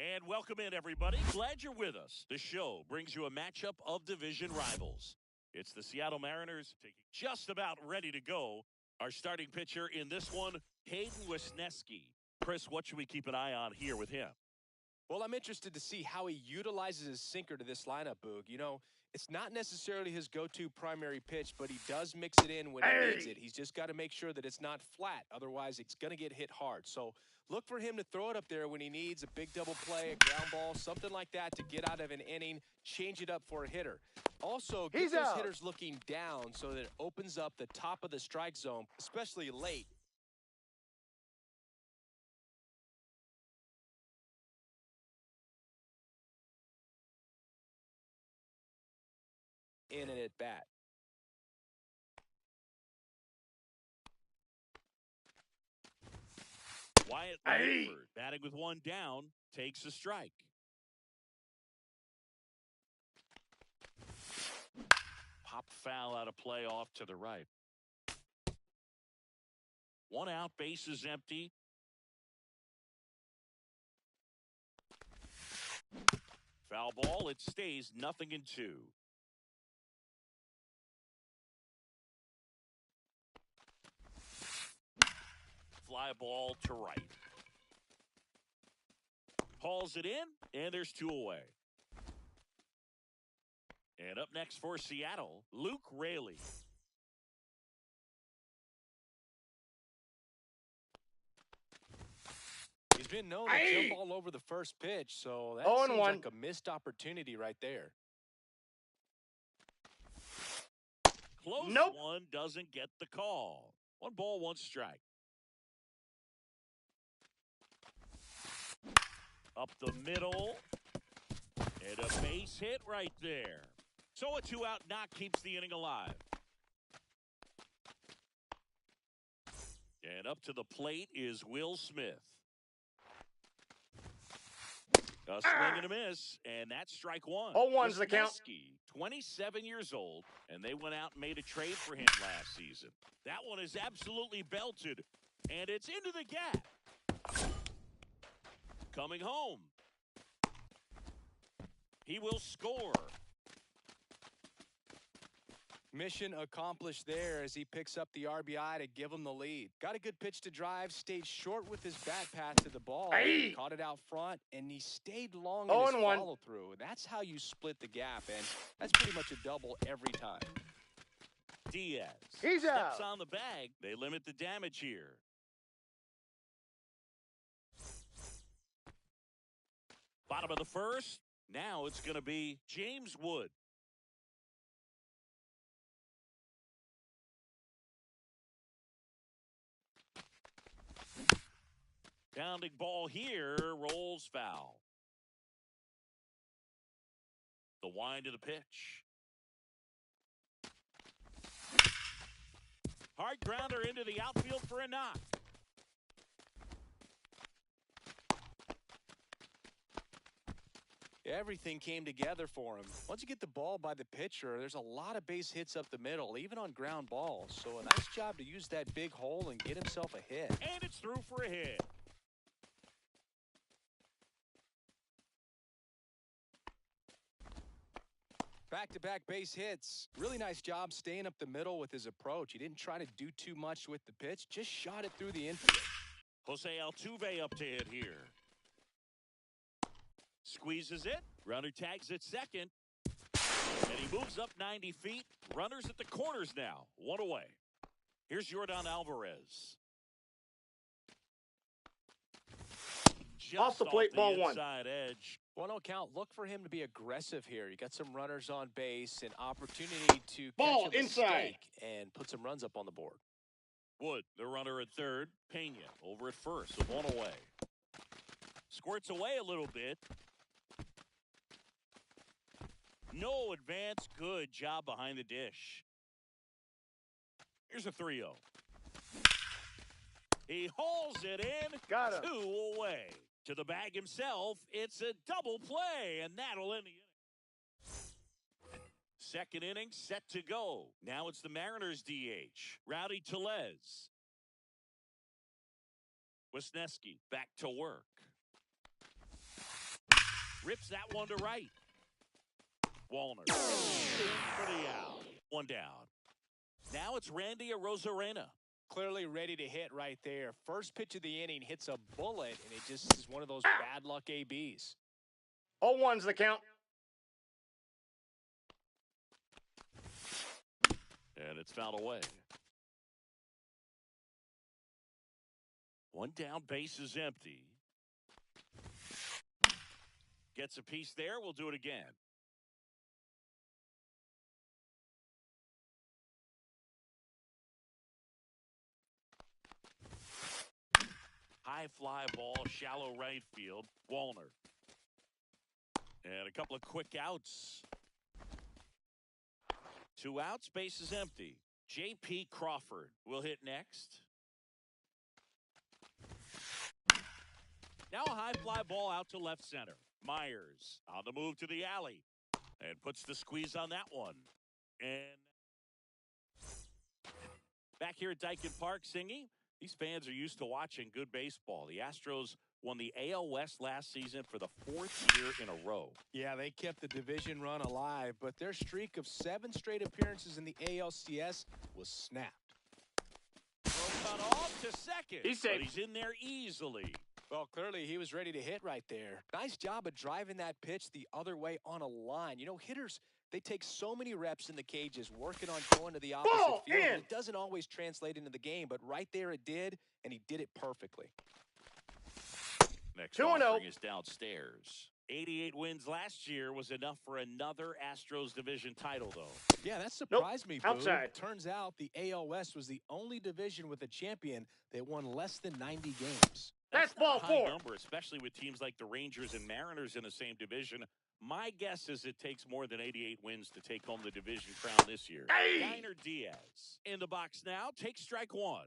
And welcome in, everybody. Glad you're with us. The show brings you a matchup of division rivals. It's the Seattle Mariners just about ready to go. Our starting pitcher in this one, Hayden Wesneski. Chris, what should we keep an eye on here with him? Well, I'm interested to see how he utilizes his sinker to this lineup, Boog. You know, it's not necessarily his go-to primary pitch, but he does mix it in when he needs it. He's just got to make sure that it's not flat. Otherwise, it's going to get hit hard. So look for him to throw it up there when he needs a big double play, a ground ball, something like that to get out of an inning, change it up for a hitter. Also, get those hitters looking down so that it opens up the top of the strike zone, especially late. In and at bat. Wyatt Langford, batting with one down, takes a strike. Pop foul out of play off to the right. One out, base is empty. Foul ball, it stays 0-2. Fly ball to right. Hauls it in, and there's two away. And up next for Seattle, Luke Raley. He's been known to jump all over the first pitch, so that seems like a missed opportunity right there. Close one, doesn't get the call. 1 ball, 1 strike. Up the middle. And a base hit right there. So a 2-out knock keeps the inning alive. And up to the plate is Will Smith. A swing and a miss, and that's strike one. 0-1's the count. 27 years old, and they went out and made a trade for him last season. That one is absolutely belted, and it's into the gap. Coming home. He will score. Mission accomplished there as he picks up the RBI to give him the lead. Got a good pitch to drive, stayed short with his bat path to the ball. Caught it out front, and he stayed long in his follow-through. That's how you split the gap, and that's pretty much a double every time. Diaz He's steps out. on the bag. They limit the damage here. Bottom of the first. Now it's going to be James Wood. Pounding ball here, rolls foul. The wind of the pitch. Hard grounder into the outfield for a knock. Everything came together for him. Once you get the ball by the pitcher, there's a lot of base hits up the middle, even on ground balls. So a nice job to use that big hole and get himself a hit. And it's through for a hit. Back-to-back base hits. Really nice job staying up the middle with his approach. He didn't try to do too much with the pitch, just shot it through the infield. Jose Altuve up to hit here. Squeezes it. Runner tags at second. And he moves up 90 feet. Runners at the corners now. 1 away. Here's Yordan Alvarez. Just Off the plate, ball one. Inside edge. 1-0 count. Look for him to be aggressive here. You got some runners on base, an opportunity to Ball catch a inside mistake and put some runs up on the board. Wood, the runner at third. Pena over at first, so 1 away. Squirts away a little bit. No advance. Good job behind the dish. Here's a 3-0. He hauls it in. Got him. 2 away. To the bag himself, it's a double play, and that'll end the inning. Second inning set to go. Now it's the Mariners DH. Rowdy Tellez. Wesneski back to work. Rips that one to right. Wallner for the out. One down. Now it's Randy Arozarena. Clearly ready to hit right there. First pitch of the inning hits a bullet, and it just is one of those bad luck ABs. 0-1's the count. And it's fouled away. One down, base is empty. Gets a piece there. We'll do it again. High fly ball, shallow right field. Wallner. And a couple of quick outs. 2 outs, base is empty. J.P. Crawford will hit next. Now a high fly ball out to left center. Myers on the move to the alley and puts the squeeze on that one. And back here at Dyken Park, Singy, these fans are used to watching good baseball. The Astros won the AL West last season for the 4th year in a row. Yeah, they kept the division run alive, but their streak of 7 straight appearances in the ALCS was snapped. Throw cut off to second. He's safe. But he's in there easily. Well, clearly he was ready to hit right there. Nice job of driving that pitch the other way on a line. You know, hitters, they take so many reps in the cages working on going to the opposite Ball field. in. And it doesn't always translate into the game, but right there it did, and he did it perfectly. Next 2-0. offering is downstairs. 88 wins last year was enough for another Astros division title, though. Yeah, that surprised me, Boo. Outside. Turns out the AL West was the only division with a champion that won less than 90 games. That's not ball a high 4. number, especially with teams like the Rangers and Mariners in the same division. My guess is it takes more than 88 wins to take home the division crown this year. Hey! Diner Diaz in the box now. Takes strike 1.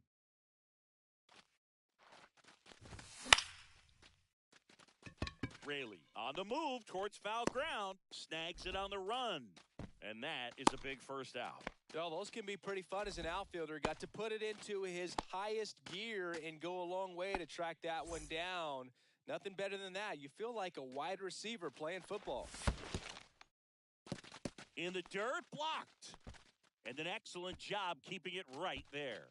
Raley on the move towards foul ground. Snags it on the run. And that is a big first out. Well, those can be pretty fun as an outfielder. Got to put it into his highest gear and go a long way to track that one down. Nothing better than that. You feel like a wide receiver playing football. In the dirt, blocked. And an excellent job keeping it right there.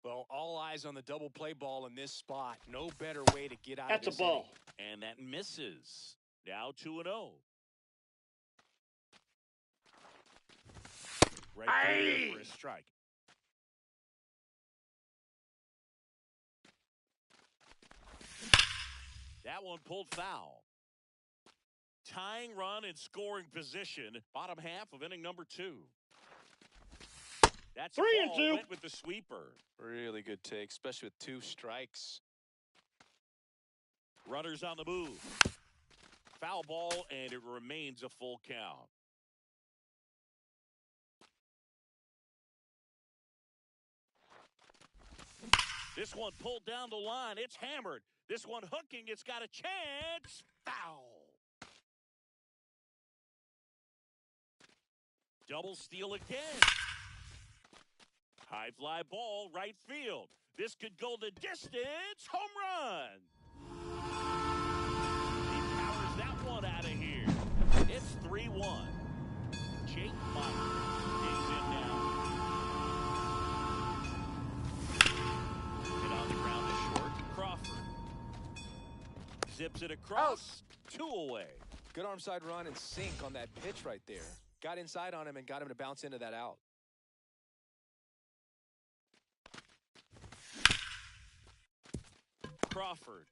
Well, all eyes on the double play ball in this spot. No better way to get out That's of a this ball. inning. And that misses. Now 2-0. Right there for a strike. That one pulled foul. Tying run and scoring position. Bottom half of inning number 2. That's 3-2. Went with the sweeper. Really good take, especially with 2 strikes. Runners on the move. Foul ball, and it remains a full count. This one pulled down the line. It's hammered. This one hooking. It's got a chance. Foul. Double steal again. High fly ball, right field. This could go the distance. Home run. He powers that one out of here. It's 3-1. Jake Myers digs in now. Hit on the ground to short. Crawford zips it across. 2 away. Good arm side run and sink on that pitch right there. Got inside on him and got him to bounce into that out. Crawford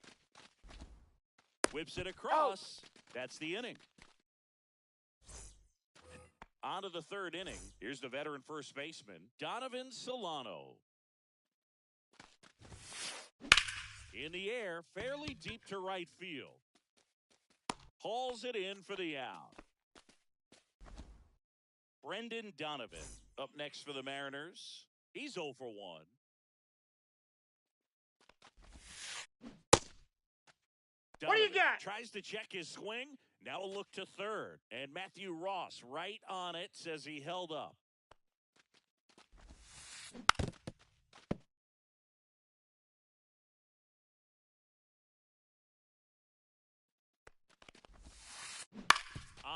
whips it across. That's the inning. On to the 3rd inning. Here's the veteran first baseman, Donovan Solano. In the air, fairly deep to right field. Hauls it in for the out. Brendan Donovan up next for the Mariners. He's 0 for 1. What do you Donovan got? Tries to check his swing. Now a look to 3rd. And Matthew Ross right on it, says he held up.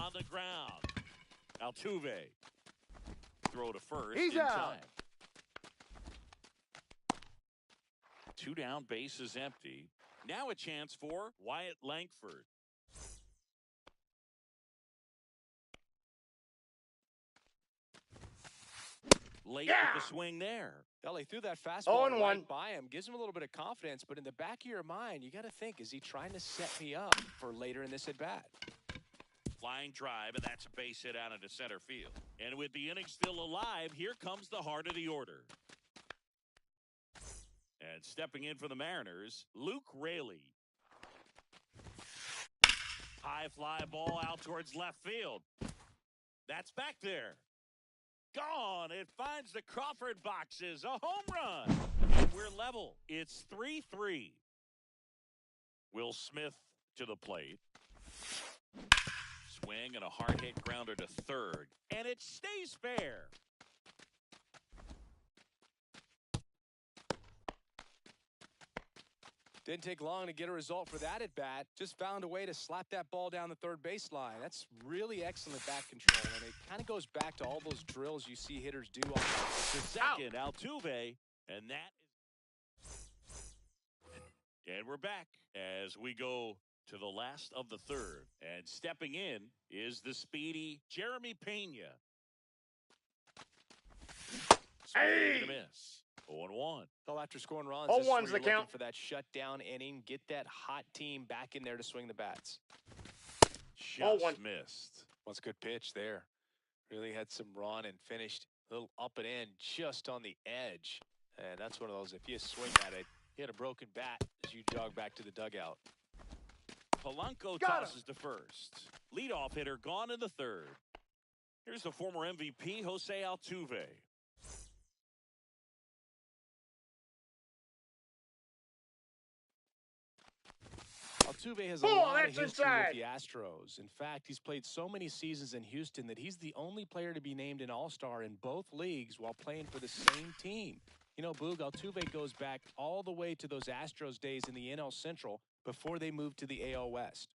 on the ground. Altuve. Throw to first. He's in out. time. 2 down, base is empty. Now a chance for Wyatt Langford. Late with the swing there. Well, he threw that fastball 0-1. right by him. Gives him a little bit of confidence, but in the back of your mind, you got to think, is he trying to set me up for later in this at-bat? Flying drive, and that's a base hit out into center field. And with the inning still alive, here comes the heart of the order. And stepping in for the Mariners, Luke Raley. High fly ball out towards left field. That's back there. Gone. It finds the Crawford boxes. A home run. And we're level. It's 3-3. Will Smith to the plate. Swing and a hard hit grounder to third. And it stays fair. Didn't take long to get a result for that at bat. Just found a way to slap that ball down the third baseline. That's really excellent bat control, and it kind of goes back to all those drills you see hitters do on the second. Altuve, and that is. And we're back as we go to the last of the third. And stepping in is the speedy Jeremy Pena. Swing and a miss. 0-1. Well, after scoring runs, 0-1's this is where you're the looking count. for that shutdown inning. Get that hot team back in there to swing the bats. Just 0-1. missed. What's a good pitch there. Really had some run and finished a little up and in just on the edge. And that's one of those, if you swing at it, hit a broken bat as you jog back to the dugout. Polanco Got tosses to first. Leadoff hitter gone in the third. Here's the former MVP, Jose Altuve. Altuve has a Ball, lot of that's history inside. with the Astros. In fact, he's played so many seasons in Houston that he's the only player to be named an All-Star in both leagues while playing for the same team. You know, Boog, Altuve goes back all the way to those Astros days in the NL Central before they moved to the AL West.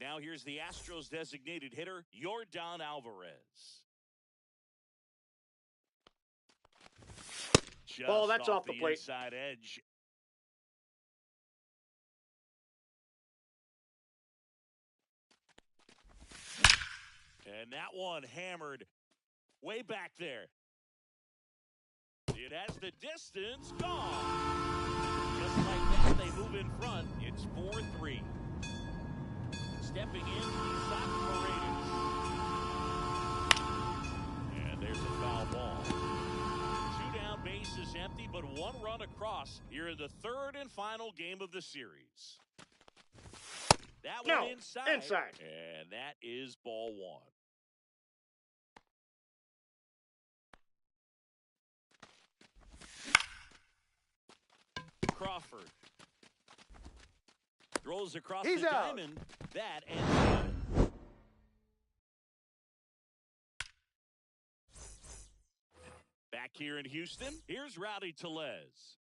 Now here's the Astros designated hitter, Yordan Alvarez. Just Ball, that's off the plate. Inside edge. And that one hammered way back there. It has the distance gone. Just like that, they move in front. It's 4-3. Stepping in, Isaac Paredes. And there's a foul ball. 2 down, base is empty, but 1 run across here in the third and final game of the series. That one inside. And that is ball 1. Crawford throws across He's the out. diamond. That ends it. Back here in Houston, here's Rowdy Tellez.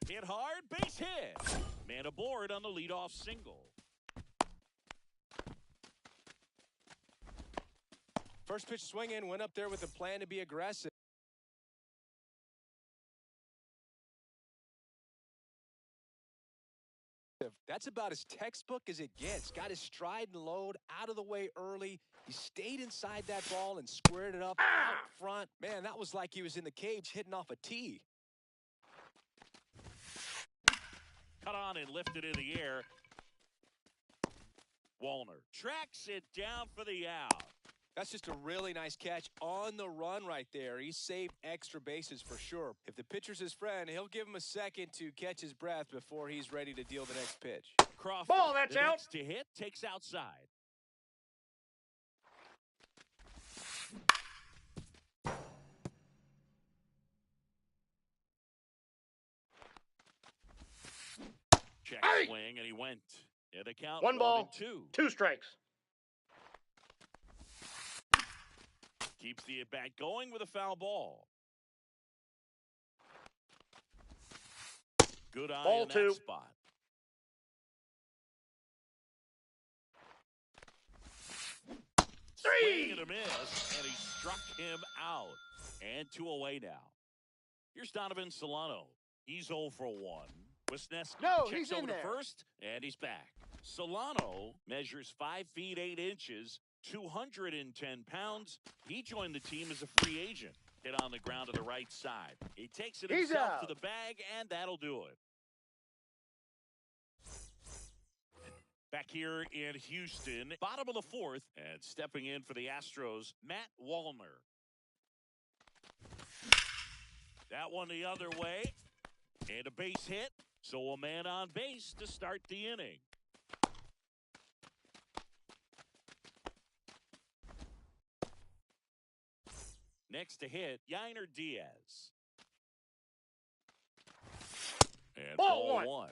Hit hard, base hit. Man aboard on the leadoff single. First pitch swing in, went up there with a plan to be aggressive. That's about as textbook as it gets. Got his stride and load out of the way early. He stayed inside that ball and squared it up out front. Man, that was like he was in the cage hitting off a tee. Cut on and lifted in the air. Wallner tracks it down for the out. That's just a really nice catch on the run right there. He saved extra bases for sure. If the pitcher's his friend, he'll give him a second to catch his breath before he's ready to deal the next pitch. Crawford, Ball, that's the out. next to hit, takes outside. Check swing, and he went. Yeah, the count 1 ball, 1-2. 2 strikes. Keeps the at-bat going with a foul ball. Good eye Ball on that two. spot. Swing and a miss, and he struck him out. And 2 away now. Here's Donovan Solano. He's 0 for 1. Wisniewski No, checks he's over in to there. first, and he's back. Solano measures 5 feet 8 inches, 210 pounds. He joined the team as a free agent. Hit on the ground to the right side. He takes it He's himself out. to the bag, and that'll do it. Back here in Houston, bottom of the 4th, and stepping in for the Astros, Matt Wallner. That one the other way, and a base hit, so a man on base to start the inning. Next to hit, Yainer Diaz. And Ball one.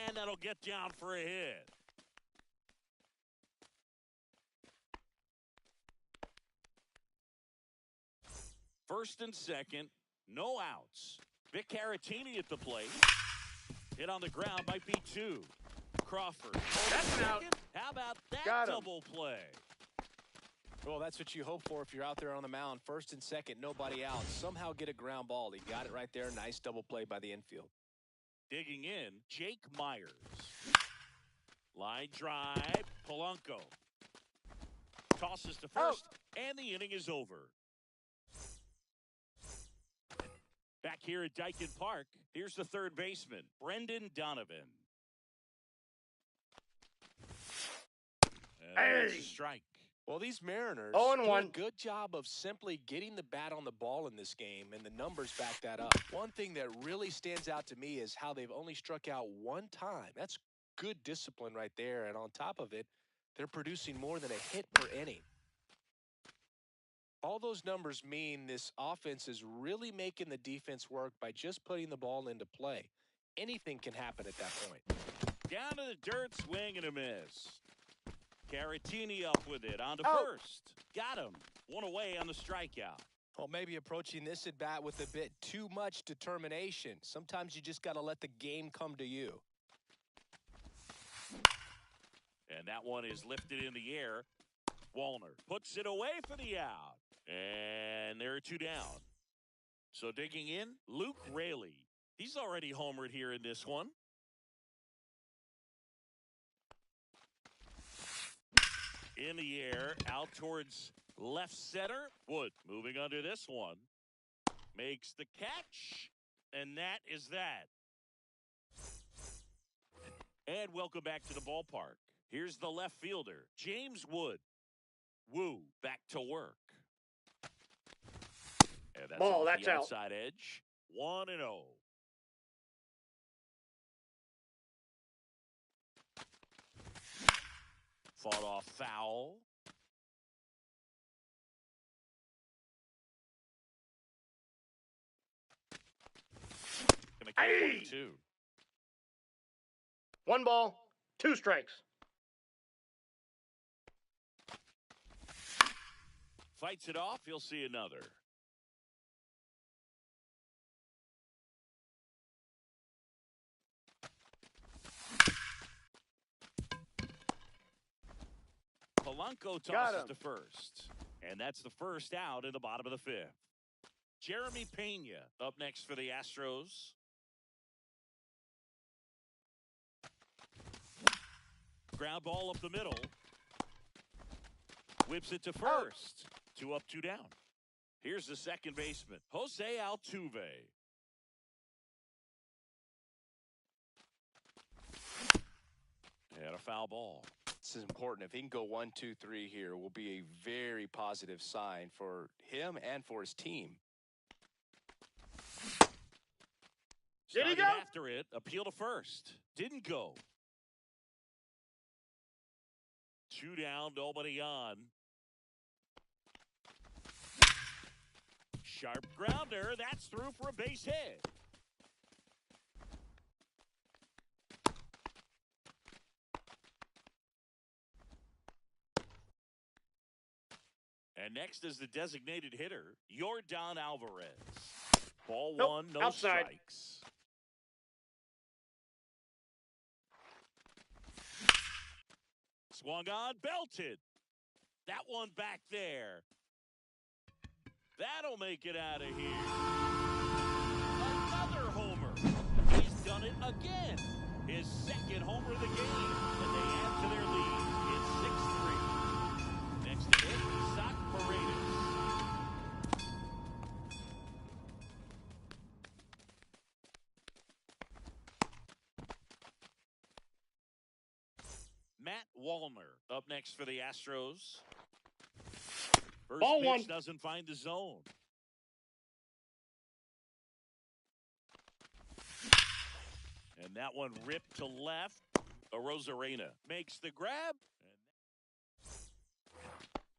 And that'll get down for a hit. First and second, no outs. Vic Caratini at the plate. Hit on the ground, might be 2. Crawford. That's an out. How about that Got him. double play? Well, that's what you hope for if you're out there on the mound. First and second, nobody out. Somehow get a ground ball. He got it right there. Nice double play by the infield. Digging in, Jake Myers. Line drive, Polanco. Tosses to first, and the inning is over. Back here at Dyken Park, here's the third baseman, Brendan Donovan. And that's a strike. Well, these Mariners 0-1. do a good job of simply getting the bat on the ball in this game, and the numbers back that up. One thing that really stands out to me is how they've only struck out 1 time. That's good discipline right there, and on top of it, they're producing more than a hit per inning. All those numbers mean this offense is really making the defense work by just putting the ball into play. Anything can happen at that point. Down to the dirt, swing and a miss. Caratini up with it, on to first. Got him. 1 away on the strikeout. Well, maybe approaching this at bat with a bit too much determination. Sometimes you just got to let the game come to you. And that one is lifted in the air. Wallner puts it away for the out. And there are 2 down. So digging in, Luke Raley. He's already homered here in this one. In the air, out towards left center. Wood moving under this one. Makes the catch. And that is that. And welcome back to the ballpark. Here's the left fielder, James Wood. Woo, back to work. And that's Ball, off that's the out. outside edge. 1-0. Fought off foul. Gonna count 22. 1 ball, 2 strikes. Fights it off. You'll see another. Polanco tosses to first. And that's the first out in the bottom of the 5th. Jeremy Pena up next for the Astros. Ground ball up the middle. Whips it to first. 2 up, 2 down. Here's the second baseman, Jose Altuve. And a foul ball. This is important. If he can go 1, 2, 3 here, will be a very positive sign for him and for his team. Did he Started go? after it. Appeal to first. Didn't go. 2 down, nobody on. Sharp grounder. That's through for a base hit. And next is the designated hitter, Yordan Alvarez. Ball Nope, one, no outside. strikes. Swung on, belted. That one back there. That'll make it out of here. Another homer. He's done it again. His second homer of the game. And they add to their lead. It's 6-3. Next to hit, Isaac Paredes. Matt Wallner up next for the Astros. First Ball pitch one. doesn't find the zone. And that one ripped to left. Rosarena makes the grab.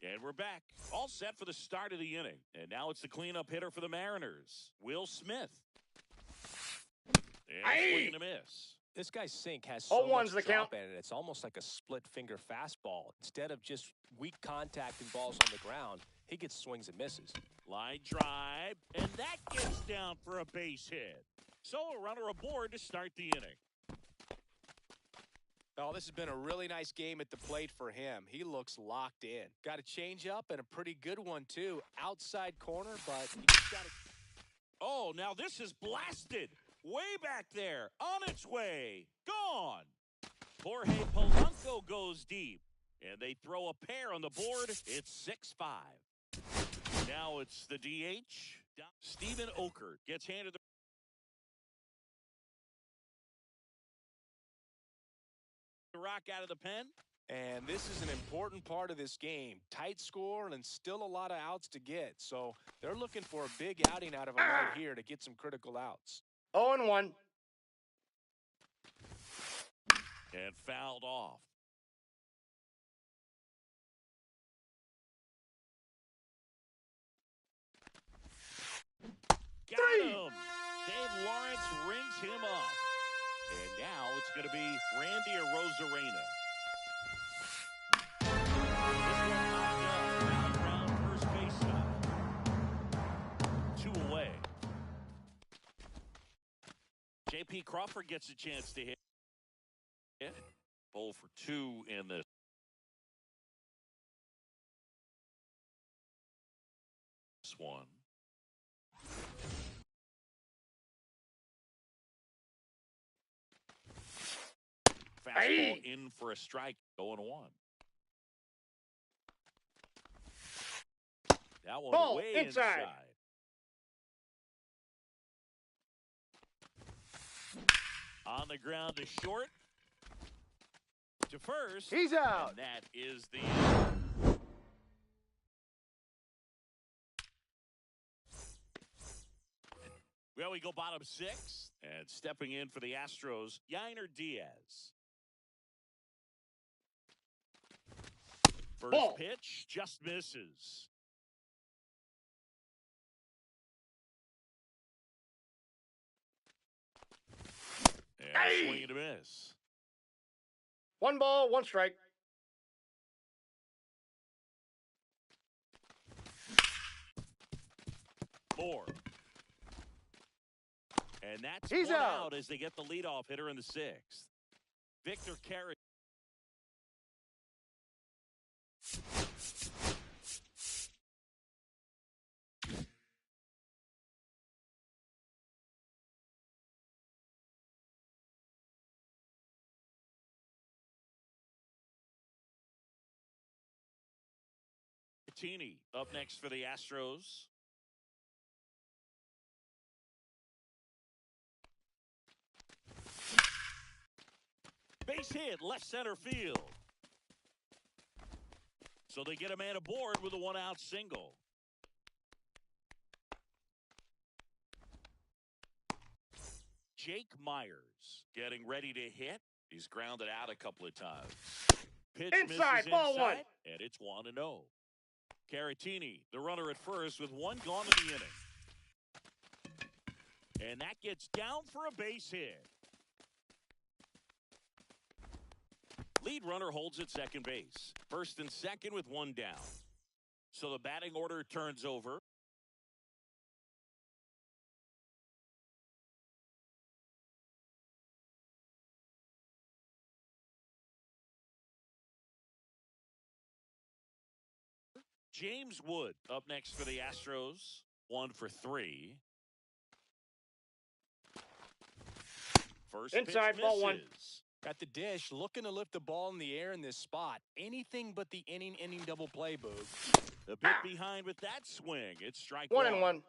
And we're back. All set for the start of the inning. And now it's the cleanup hitter for the Mariners, Will Smith. And a swing and a miss. This guy's sink has Oh, so one's much the drop count. in it. It's almost like a split-finger fastball. Instead of just weak contact and balls on the ground, he gets swings and misses. Line drive, and that gets down for a base hit. So a runner aboard to start the inning. Oh, this has been a really nice game at the plate for him. He looks locked in. Got a change-up and a pretty good one, too. Outside corner, but he just got to... Oh, now this is blasted. Way back there. On its way. Gone. Jorge Polanco goes deep. And they throw a pair on the board. It's 6-5. Now it's the DH. Steven Okert gets handed the rock out of the pen. And this is an important part of this game. Tight score and still a lot of outs to get. So they're looking for a big outing out of him right here to get some critical outs. 0-1. And fouled off. Got him. Dave Lawrence rings him up. And now it's going to be Randy Arozarena. This one popped up. Round first base stop. 2 away. J.P. Crawford gets a chance to hit. 0 for 2 in this one. Fastball in for a strike, 0-1. That one Ball way inside. On the ground to short. To first. He's out. And that is the end. Well, we go bottom 6. And stepping in for the Astros, Yainer Diaz. First Ball. pitch just misses. And swing and a miss. 1 ball, 1 strike. Moore. And that's He's one out. as they get the leadoff hitter in the 6th. Victor Carey. Martini up next for the Astros. Base hit, left center field. So they get a man aboard with a 1-out single. Jake Myers getting ready to hit. He's grounded out a couple of times. Pitch Inside, misses ball inside, 1. and it's 1-0. Caratini, the runner at first with 1 gone in the inning. And that gets down for a base hit. Lead runner holds at second base. First and second with 1 down. So the batting order turns over. James Wood up next for the Astros. 1 for 3. First Inside, pitch ball 1. misses. At the dish, looking to lift the ball in the air in this spot. Anything but the inning double play, Boog. A bit behind with that swing. It's strike 1-1.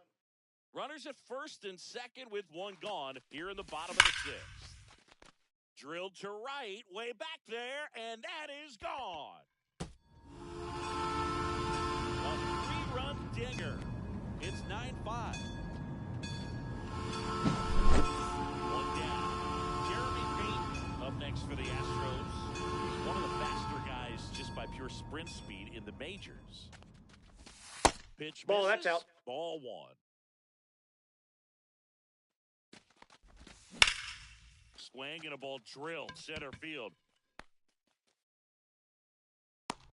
Runners at first and second with one gone here in the bottom of the 6th. Drilled to right, way back there, and that is gone. A 3-run dinger. It's 9-5. One down. Jeremy Payton up next for the Astros. One of the faster guys just by pure sprint speed in the majors. Pitch Ball, misses. that's out. Ball 1. Swing and a ball drilled center field.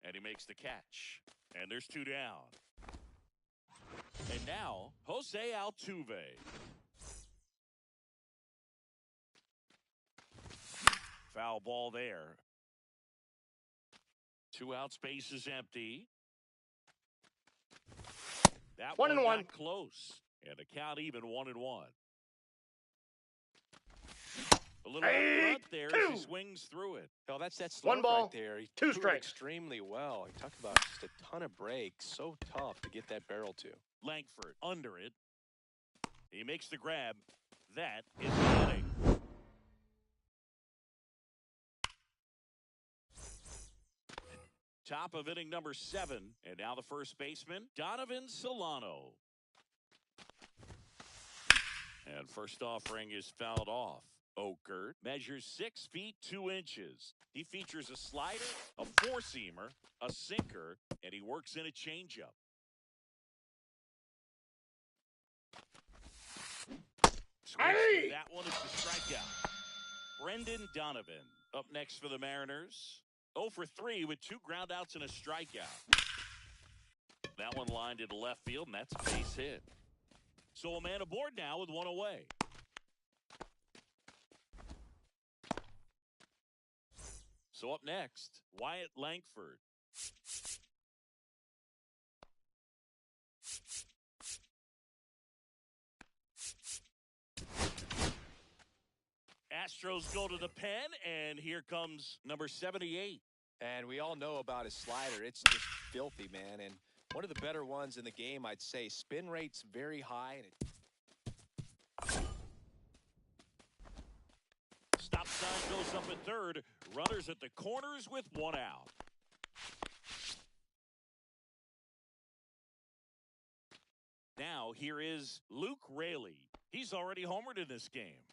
And he makes the catch. And there's 2 down. And now, Jose Altuve. Foul ball there. 2 out, space is empty. That 1-1. got close. And the count even 1-1. A little front there as he swings through it. Oh, that's that slurve 1 ball, right there. He 2 threw it strikes. extremely well. He talked about just a ton of breaks. So tough to get that barrel to. Langford under it. He makes the grab. That is the inning. Top of inning number 7. And now the first baseman, Donovan Solano. And first offering is fouled off. Oker measures 6 feet 2 inches. He features a slider, a 4-seamer, a sinker, and he works in a changeup. Hey! That one is the strikeout. Brendan Donovan up next for the Mariners. 0 for 3 with 2 groundouts and a strikeout. That one lined into left field, and that's a base hit. So a man aboard now with 1 away. So up next, Wyatt Langford. Astros go to the pen, and here comes number 78. And we all know about his slider. It's just filthy, man. And one of the better ones in the game, I'd say. Spin rate's very high. And Stop sign goes up at third. Runners at the corners with 1 out. Now here is Luke Raley. He's already homered in this game.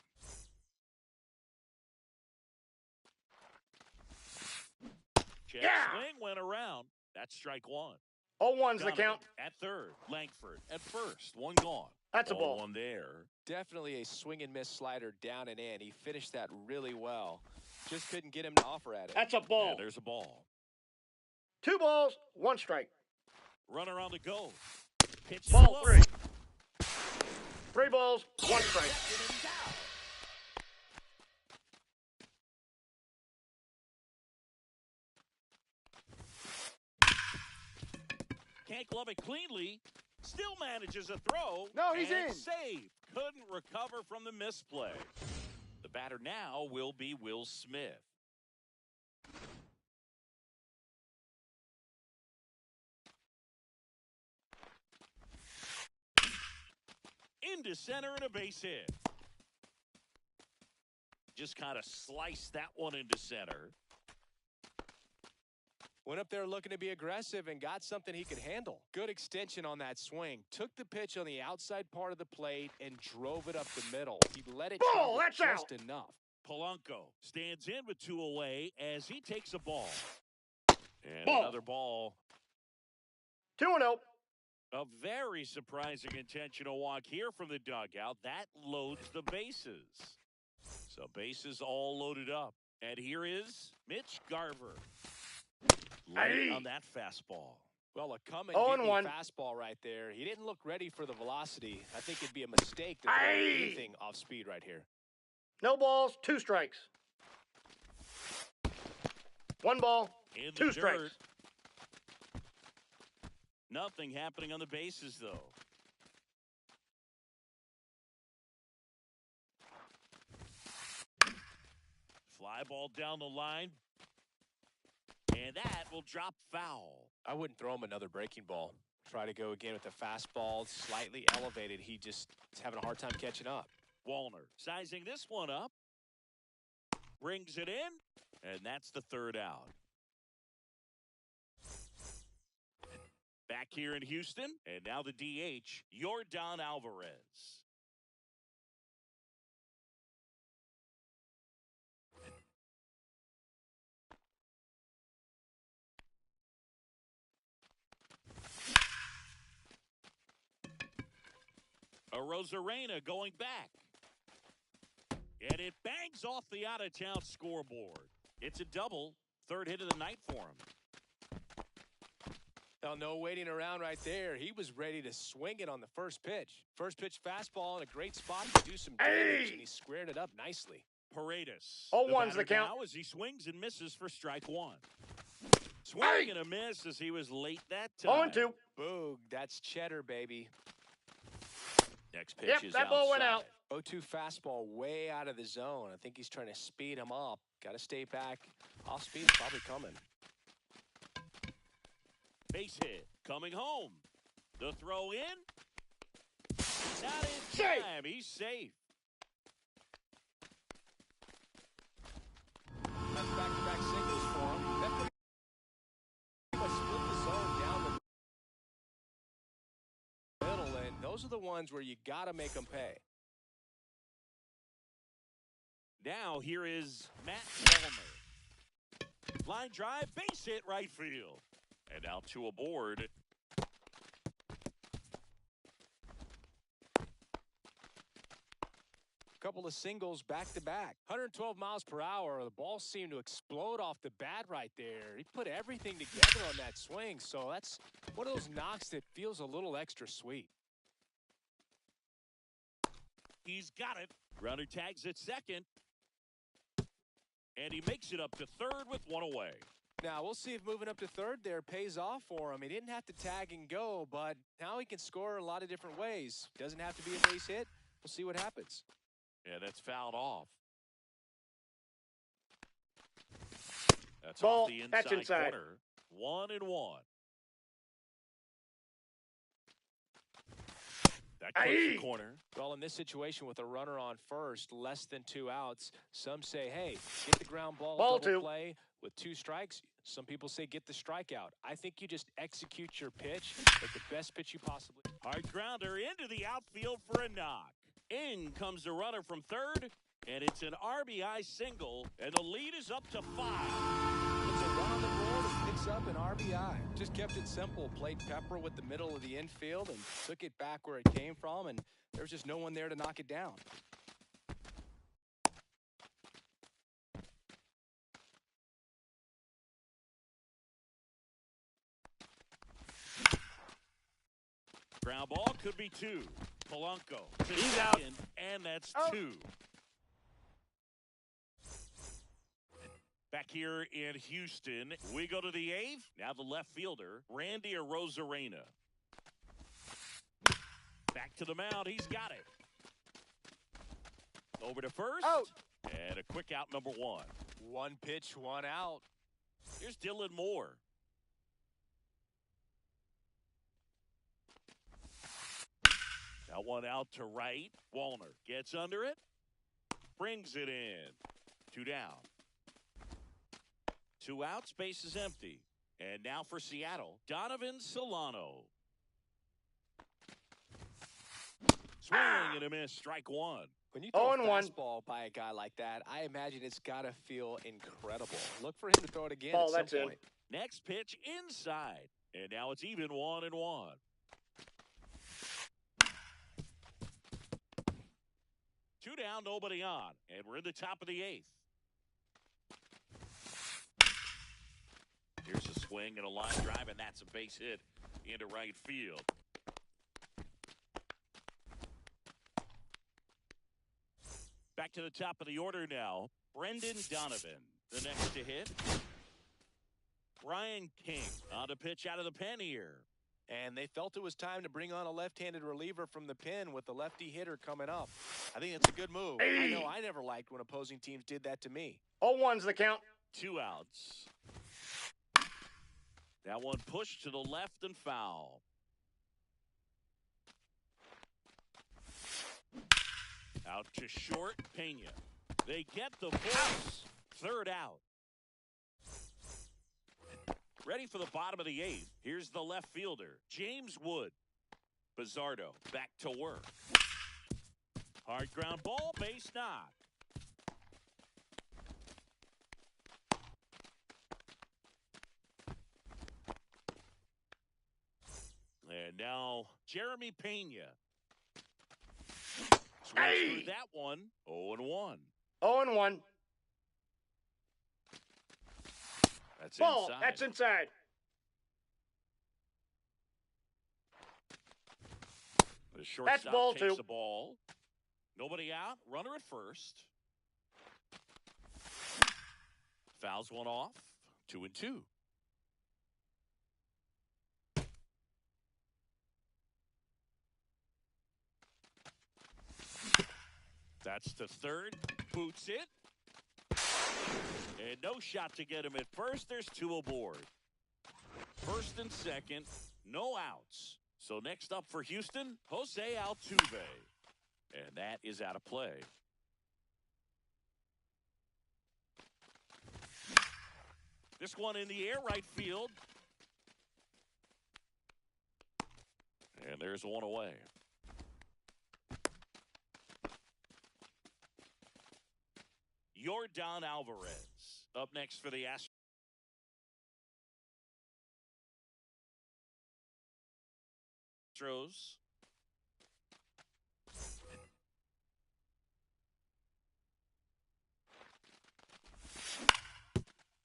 Check swing went around. That's strike 1. 0-1's the Donovan count. at third. Langford at first. 1 gone. That's a ball. 1 there. definitely a swing and miss slider down and in. He finished that really well. Just couldn't get him to offer at it. That's a ball. Yeah, there's a ball. 2 balls, 1 strike. Runner on the go. Pitch Ball low. 3. 3 balls, 1 strike. Second and down. Can't glove it cleanly. Still manages a throw. No, he's and in. Save. Couldn't recover from the misplay. The batter now will be Will Smith. Into center and a base hit. Just kind of sliced that one into center. Went up there looking to be aggressive and got something he could handle. Good extension on that swing. Took the pitch on the outside part of the plate and drove it up the middle. He let it Ball, travel that's just out. enough. Polanco stands in with 2 away as he takes a ball. And Ball. another ball. 2-0. A very surprising intentional walk here from the dugout. That loads the bases. So bases all loaded up. And here is Mitch Garver. Light Hey. on that fastball. Well, a come and 0 get and me 1. fastball right there. He didn't look ready for the velocity. I think it'd be a mistake to throw anything off speed right here. No balls, 2 strikes. 1 ball, In the 2 dirt. strikes. Nothing happening on the bases, though. Fly ball down the line. And that will drop foul. I wouldn't throw him another breaking ball. Try to go again with the fastball, slightly elevated. He just is having a hard time catching up. Wallner sizing this one up. Brings it in. And that's the third out. Back here in Houston. And now the DH, Yordan Alvarez. Rosarena going back. And it bangs off the out-of-town scoreboard. It's a double. Third hit of the night for him. Now, no waiting around right there. He was ready to swing it on the first pitch. First pitch fastball in a great spot to do some damage, and he squared it up nicely. Paredes. 0-1's the count. Now as he swings and misses for strike one. Swing and a miss as he was late that time. 0-2. Boog, that's cheddar, baby. Next pitch Yep, is that ball went out. 0-2 fastball way out of the zone. I think he's trying to speed him up. Got to stay back. Off speed is probably coming. Base hit. Coming home. The throw in. Not in Safe. time. He's safe. That's back-to-back singles for him. That pretty much split the zone down the middle, and those are the ones where you got to make them pay. Now here is Matt Wallner. Line drive, base hit, right field. And now two aboard. Couple of singles back-to-back. 112 miles per hour. The ball seemed to explode off the bat right there. He put everything together on that swing, so that's one of those knocks that feels a little extra sweet. He's got it. Runner tags at second. And he makes it up to third with one away. Now, we'll see if moving up to third there pays off for him. He didn't have to tag and go, but now he can score a lot of different ways. Doesn't have to be a base hit. We'll see what happens. Yeah, that's fouled off. That's Ball, off the that's inside. Corner. 1-1. That clips the corner. Well, in this situation with a runner on first, less than 2 outs, some say, hey, get the ground ball double 2. play with 2 strikes. Some people say get the strikeout. I think you just execute your pitch with the best pitch you possibly. Hard grounder into the outfield for a knock. In comes the runner from third, and it's an RBI single, and the lead is up to 5. It's a run on the board and picks up an RBI. Just kept it simple. Played pepper with the middle of the infield and took it back where it came from, and there was just no one there to knock it down. Ground ball could be 2. Polanco to He's second, and that's 2. Back here in Houston, we go to the 8th. Now the left fielder, Randy Rosarena. Back to the mound. He's got it. Over to first. Out. And a quick out, number 1. 1 pitch, 1 out. Here's Dylan Moore. That one out to right. Wallner gets under it. Brings it in. 2 down. 2 outs. Base is empty. And now for Seattle, Donovan Solano. Swing and a miss. Strike 1. When you throw a 0-1. fastball by a guy like that, I imagine it's got to feel incredible. Look for him to throw it again Ball, at that's some in. point. Next pitch inside. And now it's even 1-1. 2 down, nobody on. And we're in the top of the 8th. Here's a swing. swing and a line drive, and that's a base hit into right field. Back to the top of the order now. Brendan Donovan, the next to hit. Brian King on the pitch out of the pen here. And they felt it was time to bring on a left-handed reliever from the pen with the lefty hitter coming up. I think it's a good move. I know I never liked when opposing teams did that to me. 0-1's the count. 2 outs. That one pushed to the left and foul. Out to short, Pena. They get the force. 3rd out. Ready for the bottom of the 8th. Here's the left fielder, James Wood. Bizzardo back to work. Hard ground ball, base knock. And now Jeremy Pena. Swings through that one. 0-1. 0-1. That's Ball. inside. That's inside. The shortstop ball takes 2. the ball. Nobody out. Runner at first. Fouls one off. 2-2. That's the 3rd. Boots it. And no shot to get him at first. There's 2 aboard. 1st and 2nd. No outs. So next up for Houston, Jose Altuve. And that is out of play. This one in the air, right field. And there's one away. Yordan Alvarez up next for the Astros.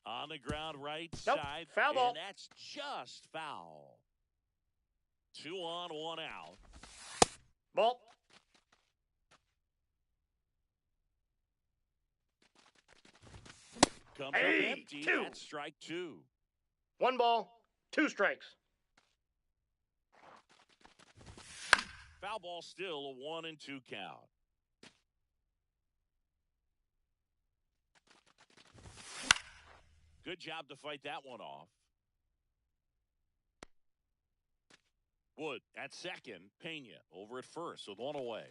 On the ground, right side. Foul ball. And that's just foul. 2 on, 1 out. Ball. Comes up empty. 2. That's strike 2. 1 ball, 2 strikes. Foul ball still a 1-2 count. Good job to fight that one off. Wood at second. Pena over at first with 1 away.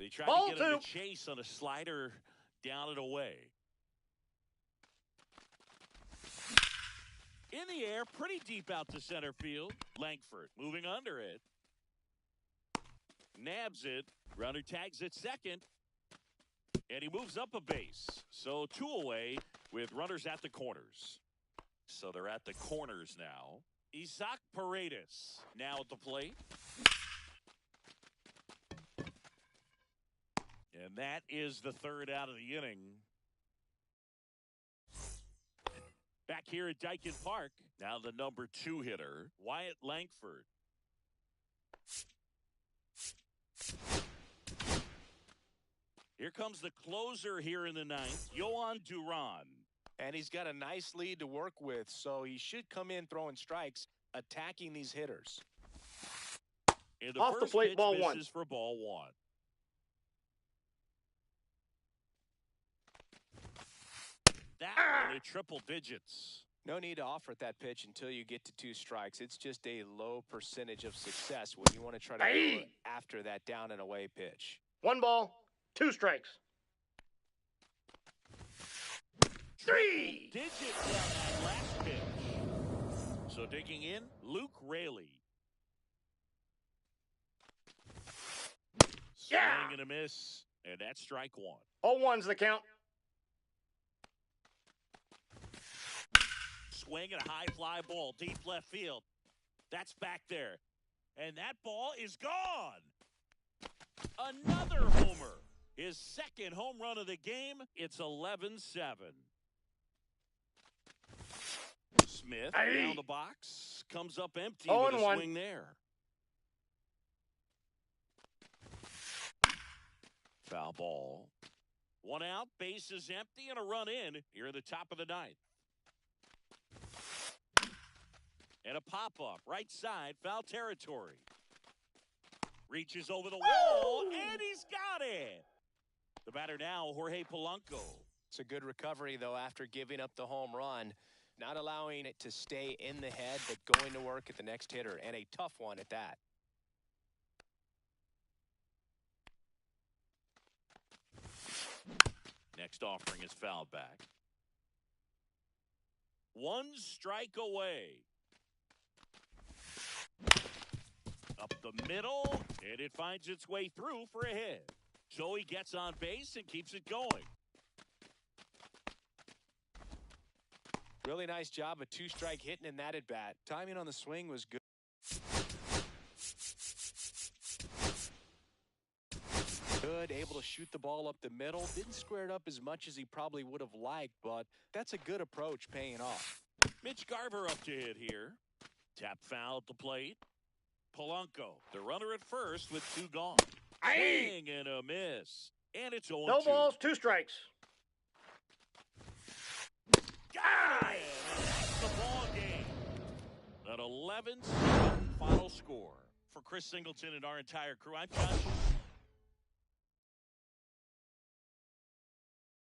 They tried Ball to get him 2. to chase on a slider down and away. In the air, pretty deep out to center field. Langford moving under it. Nabs it. Runner tags at second. And he moves up a base. So 2 away with runners at the corners. So they're at the corners now. Isaac Paredes now at the plate. And that is the 3rd out of the inning. Back here at Dyken Park, now the number 2 hitter, Wyatt Langford. Here comes the closer here in the 9th, Yohan Duran. And he's got a nice lead to work with, so he should come in throwing strikes, attacking these hitters. And the Off the first plate, pitch ball misses 1. for ball 1. That one at triple digits. No need to offer at that pitch until you get to 2 strikes. It's just a low percentage of success when you want to try to go after that down and away pitch. 1 ball, 2 strikes. 3. Digits on that last pitch. So digging in, Luke Raley. Swing and a miss, and that's strike 1. 0-1's the count. Swing and a high fly ball, deep left field. That's back there. And that ball is gone. Another homer. His 2nd home run of the game. It's 11-7. Smith Smith Aye. down the box, comes up empty 0 with a and 1. swing there. Foul ball. One out, base is empty, and a run in here at the top of the ninth. And a pop-up, right side, foul territory. Reaches over the wall, and he's got it. The batter now, Jorge Polanco. It's a good recovery, though, after giving up the home run. Not allowing it to stay in the head, but going to work at the next hitter, and a tough one at that. Next offering is fouled back. One strike away. Up the middle, and it finds its way through for a hit. So he gets on base and keeps it going. Really nice job, a two-strike hitting in that at-bat. Timing on the swing was good. Good, able to shoot the ball up the middle. Didn't square it up as much as he probably would have liked, but that's a good approach paying off. Mitch Garver up to hit here. Tap foul at the plate. Polanco, the runner at first with 2 gone. Swing and a miss. And it's 0-2. No balls, 2 strikes. Got it! That's the ball game. An 11-7 final score. For Chris Singleton and our entire crew, I'm John.